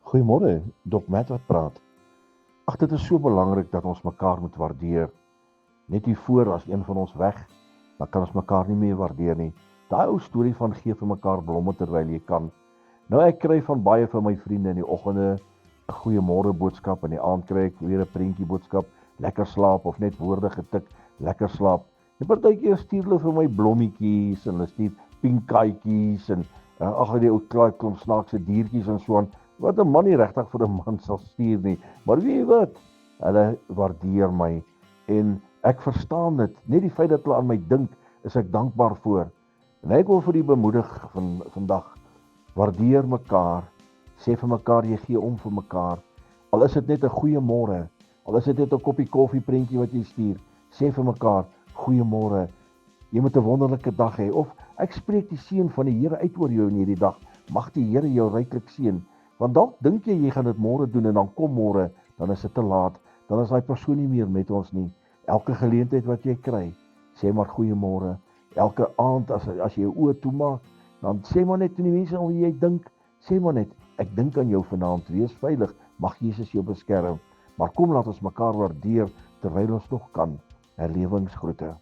Goeiemôre, Dok Matt wat praat. Ag, dit is so belangrik dat ons mekaar moet waardeer. Net hier voor as een van ons weg, dan kan ons mekaar nie meer waardeer nie. Daai ou storie van gee vir mekaar blomme terwyl jy kan. Nou ek kry van baie van my vriende in die oggende 'n goeiemôre boodskap en in die aand kry ek weer 'n prentjie boodskap, lekker slaap of net woorde getik, lekker slaap. En partykeer stuur hulle vir my blommetjies en hulle stuur pinkaaitjies en ag die ou klaai klomp snaakse diertjies en so aan. Wat 'n man nie regtig vir 'n man sal stuur nie. Maar weet jy wat? Hulle waardeer my en ek verstaan dit. Net die feit dat hulle aan my dink, is ek dankbaar voor. En ek wil vir die bemoedig van vandag, waardeer mekaar, sê vir mekaar jy gee om vir mekaar. Al is dit net 'n goeiemôre, al is dit net 'n koppie koffie prentjie wat jy stuur, sê vir mekaar goeiemôre. Jy moet 'n wonderlike dag hê of ek spreek die seën van die Here uit oor jou in hierdie dag. Mag die Here jou ryklik seën. Want dalk dink jy gaan dit môre doen en dan kom môre, dan is dit te laat. Dan is daai persoon nie meer met ons nie. Elke geleentheid wat jy kry, sê maar goeiemôre. Elke aand as jy jou oë toemaak, dan sê maar net aan die mense aan wie jy dink, sê maar net ek dink aan jou vanaand, wees veilig. Mag Jesus jou beskerm. Maar kom laat ons mekaar waardeer terwyl ons nog kan. Herlewingsgroete.